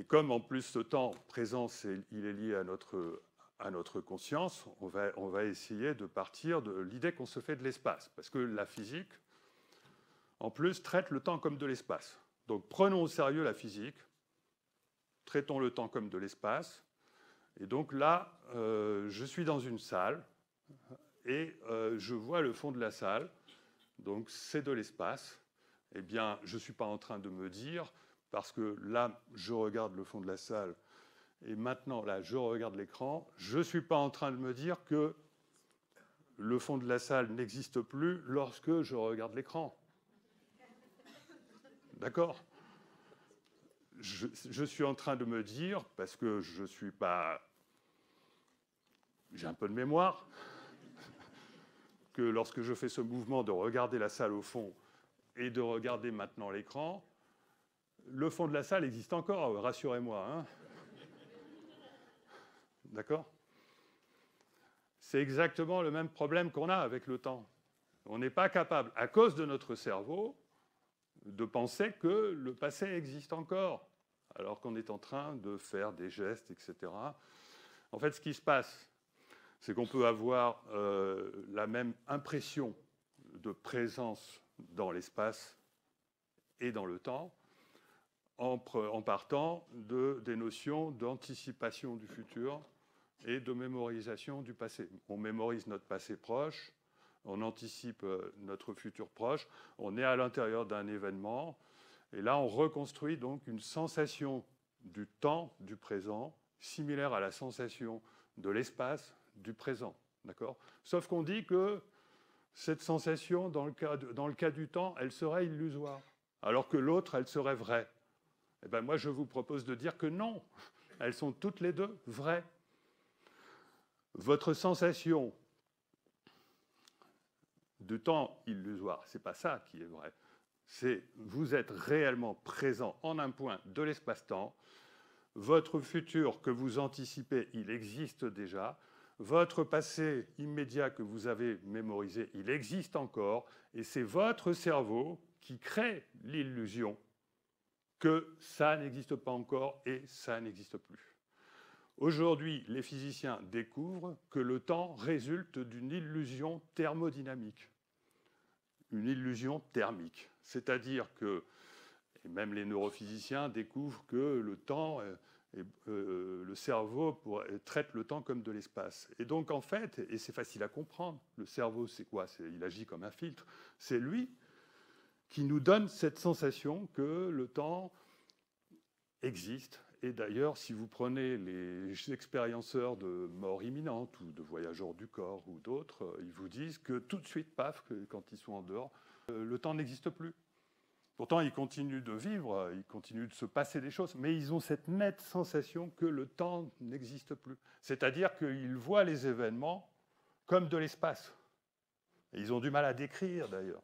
comme en plus ce temps présent, il est lié à notre conscience, on va essayer de partir de l'idée qu'on se fait de l'espace. Parce que la physique, en plus, traite le temps comme de l'espace. Donc prenons au sérieux la physique, traitons le temps comme de l'espace. Et donc là, je suis dans une salle et je vois le fond de la salle. Donc c'est de l'espace. Eh bien, je ne suis pas en train de me dire, parce que là, je regarde le fond de la salle, et maintenant, là, je regarde l'écran, je ne suis pas en train de me dire que le fond de la salle n'existe plus lorsque je regarde l'écran. D'accord ? Je suis en train de me dire, parce que je ne suis pas... J'ai un peu de mémoire, que lorsque je fais ce mouvement de regarder la salle au fond et de regarder maintenant l'écran, le fond de la salle existe encore, rassurez-moi. Hein. D'accord ? C'est exactement le même problème qu'on a avec le temps. On n'est pas capable, à cause de notre cerveau, de penser que le passé existe encore, alors qu'on est en train de faire des gestes, etc. En fait, ce qui se passe, c'est qu'on peut avoir la même impression de présence dans l'espace et dans le temps, en partant des notions d'anticipation du futur et de mémorisation du passé. On mémorise notre passé proche, on anticipe notre futur proche, on est à l'intérieur d'un événement, et là on reconstruit donc une sensation du temps du présent, similaire à la sensation de l'espace du présent. D'accord ? Sauf qu'on dit que cette sensation, dans le cas du temps, elle serait illusoire, alors que l'autre, elle serait vraie. Eh bien, moi, je vous propose de dire que non, elles sont toutes les deux vraies. Votre sensation de temps illusoire, ce n'est pas ça qui est vrai. C'est vous êtes réellement présent en un point de l'espace-temps. Votre futur que vous anticipez, il existe déjà. Votre passé immédiat que vous avez mémorisé, il existe encore. Et c'est votre cerveau qui crée l'illusion que ça n'existe pas encore et ça n'existe plus. Aujourd'hui, les physiciens découvrent que le temps résulte d'une illusion thermodynamique, une illusion thermique. C'est-à-dire que, et même les neurophysiciens découvrent que le temps, le cerveau traite le temps comme de l'espace. Et donc, en fait, et c'est facile à comprendre, le cerveau, c'est quoi ? Il agit comme un filtre. C'est lui qui nous donne cette sensation que le temps existe. Et d'ailleurs, si vous prenez les expérienceurs de mort imminente ou de voyageurs du corps ou d'autres, ils vous disent que tout de suite, paf, quand ils sont en dehors, le temps n'existe plus. Pourtant, ils continuent de vivre, ils continuent de se passer des choses, mais ils ont cette nette sensation que le temps n'existe plus. C'est-à-dire qu'ils voient les événements comme de l'espace. Et ils ont du mal à décrire, d'ailleurs.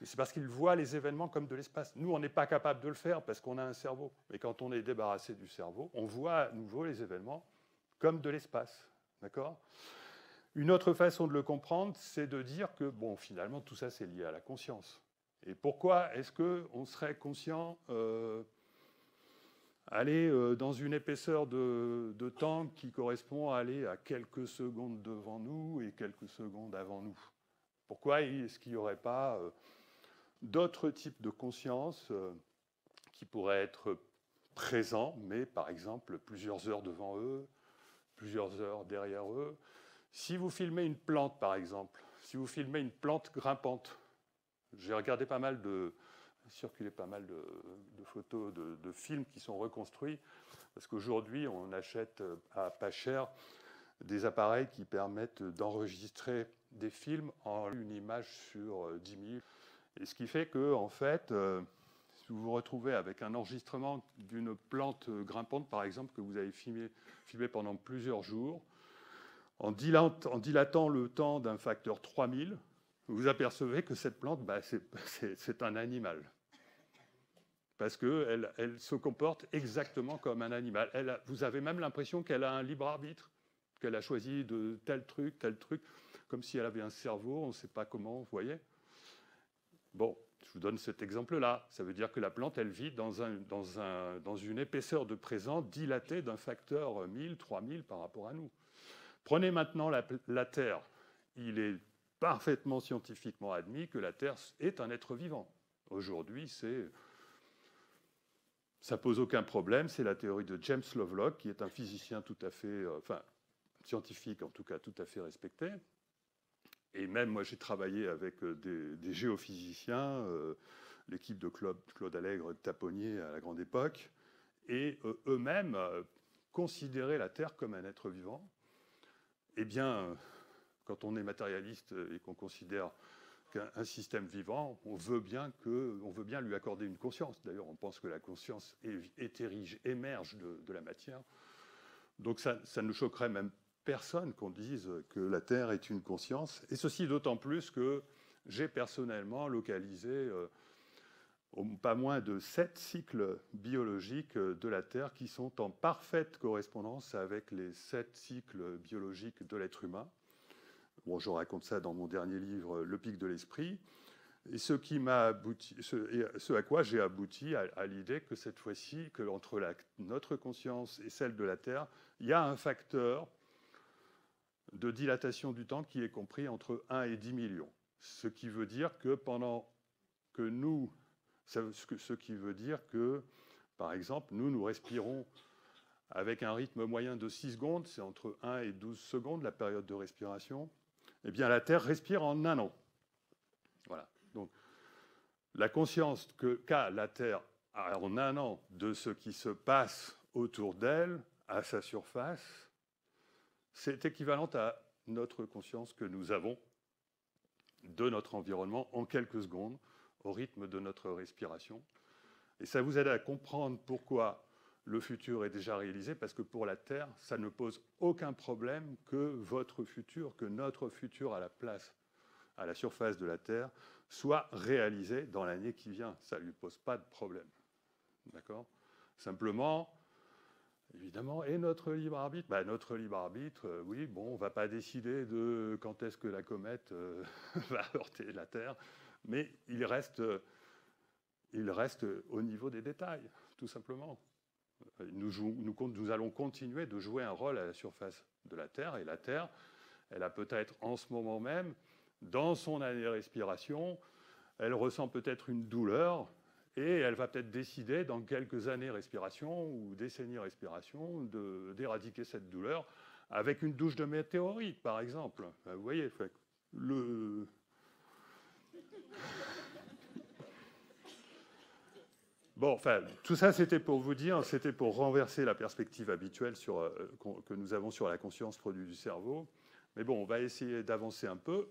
Et c'est parce qu'ils voient les événements comme de l'espace. Nous, on n'est pas capable de le faire parce qu'on a un cerveau. Mais quand on est débarrassé du cerveau, on voit à nouveau les événements comme de l'espace. D'accord ? Une autre façon de le comprendre, c'est de dire que, bon, finalement, tout ça, c'est lié à la conscience. Et pourquoi est-ce qu'on serait conscient aller dans une épaisseur de temps qui correspond à aller à quelques secondes devant nous et quelques secondes avant nous ? Pourquoi est-ce qu'il n'y aurait pas d'autres types de conscience qui pourraient être présents, mais par exemple plusieurs heures devant eux, plusieurs heures derrière eux. Si vous filmez une plante, par exemple, si vous filmez une plante grimpante, j'ai regardé circulé pas mal de photos, de films qui sont reconstruits, parce qu'aujourd'hui, on achète à pas cher des appareils qui permettent d'enregistrer des films en une image sur 10 000. Et ce qui fait que, en fait, si vous vous retrouvez avec un enregistrement d'une plante grimpante, par exemple, que vous avez filmé pendant plusieurs jours, en dilatant le temps d'un facteur 3000, vous apercevez que cette plante, c'est un animal. Parce qu'elle se comporte exactement comme un animal. Vous avez même l'impression qu'elle a un libre arbitre, qu'elle a choisi de tel truc, comme si elle avait un cerveau, on ne sait pas comment, vous voyez ? Bon, Je vous donne cet exemple-là. Ça veut dire que la plante, elle vit dans une épaisseur de présent dilatée d'un facteur 1000, 3000 par rapport à nous. Prenez maintenant la Terre. Il est parfaitement scientifiquement admis que la Terre est un être vivant. Aujourd'hui, ça pose aucun problème. C'est la théorie de James Lovelock, qui est un physicien tout à fait, scientifique en tout cas, tout à fait respecté. Et même moi, j'ai travaillé avec des géophysiciens, l'équipe de Claude Allègre de Taponnier à la grande époque, et eux-mêmes considéraient la Terre comme un être vivant. Eh bien, quand on est matérialiste et qu'on considère qu'un système vivant, on veut bien lui accorder une conscience. D'ailleurs, on pense que la conscience émerge de la matière. Donc ça ne choquerait même personne qu'on dise que la Terre est une conscience. Et ceci d'autant plus que j'ai personnellement localisé pas moins de 7 cycles biologiques de la Terre qui sont en parfaite correspondance avec les 7 cycles biologiques de l'être humain. Bon, je raconte ça dans mon dernier livre, Le pic de l'esprit. Et ce à quoi j'ai abouti à l'idée que cette fois-ci, que entre notre conscience et celle de la Terre, il y a un facteur de dilatation du temps qui est compris entre 1 et 10 millions. Ce qui veut dire que par exemple, nous respirons avec un rythme moyen de 6 secondes, c'est entre 1 et 12 secondes la période de respiration. Eh bien, la Terre respire en 1 an. Voilà. Donc, la conscience qu'a la Terre en 1 an de ce qui se passe autour d'elle, à sa surface, c'est équivalent à notre conscience que nous avons de notre environnement en quelques secondes, au rythme de notre respiration. Et ça vous aide à comprendre pourquoi le futur est déjà réalisé, parce que pour la Terre, ça ne pose aucun problème que notre futur à la surface de la Terre, soit réalisé dans l'année qui vient. Ça ne lui pose pas de problème. D'accord ? Simplement, évidemment, et notre libre arbitre, notre libre arbitre, oui, bon, on ne va pas décider de quand est-ce que la comète va heurter la Terre, mais il reste au niveau des détails, tout simplement. Nous allons continuer de jouer un rôle à la surface de la Terre, et la Terre, elle a peut-être en ce moment même, dans son année de respiration, elle ressent peut-être une douleur, et elle va peut-être décider, dans quelques années respiration ou décennies respiration, d'éradiquer cette douleur avec une douche de météorite, par exemple. Vous voyez, Bon, enfin, tout ça, c'était pour vous dire, c'était pour renverser la perspective habituelle que nous avons sur la conscience produit du cerveau. Mais bon, on va essayer d'avancer un peu.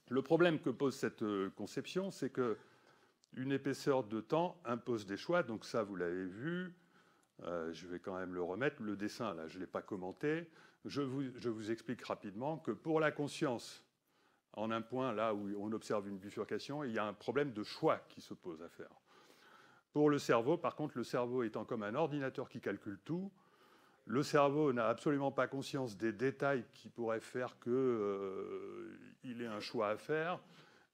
Le problème que pose cette conception, c'est qu'une épaisseur de temps impose des choix. Donc ça, vous l'avez vu. Je vais quand même le remettre. Le dessin, là, je ne l'ai pas commenté. Je vous explique rapidement que pour la conscience, en un point, là où on observe une bifurcation, il y a un problème de choix qui se pose à faire. Pour le cerveau, par contre, le cerveau étant comme un ordinateur qui calcule tout, le cerveau n'a absolument pas conscience des détails qui pourraient faire qu'il ait un choix à faire,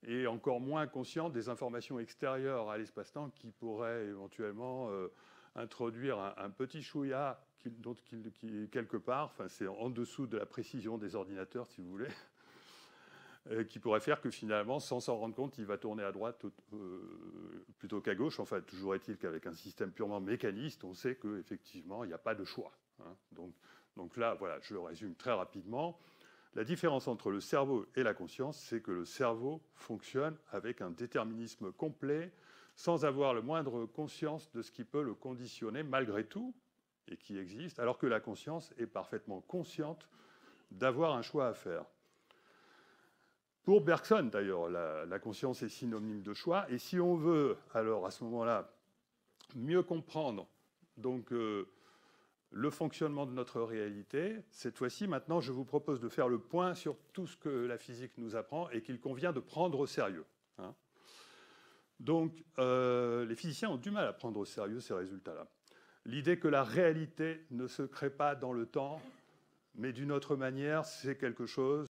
et encore moins conscient des informations extérieures à l'espace-temps qui pourraient éventuellement introduire un petit chouïa qui quelque part, enfin c'est en dessous de la précision des ordinateurs, si vous voulez, qui pourrait faire que finalement, sans s'en rendre compte, il va tourner à droite plutôt qu'à gauche. Enfin, toujours est-il qu'avec un système purement mécaniste, on sait qu'effectivement, il n'y a pas de choix. Hein. Donc là, voilà, je le résume très rapidement. La différence entre le cerveau et la conscience, c'est que le cerveau fonctionne avec un déterminisme complet, sans avoir le moindre conscience de ce qui peut le conditionner malgré tout, et qui existe, alors que la conscience est parfaitement consciente d'avoir un choix à faire. Pour Bergson, d'ailleurs, la conscience est synonyme de choix. Et si on veut, alors à ce moment-là, mieux comprendre donc, le fonctionnement de notre réalité, cette fois-ci, maintenant, je vous propose de faire le point sur tout ce que la physique nous apprend et qu'il convient de prendre au sérieux. Hein. Donc, les physiciens ont du mal à prendre au sérieux ces résultats-là. L'idée que la réalité ne se crée pas dans le temps, mais d'une autre manière, c'est quelque chose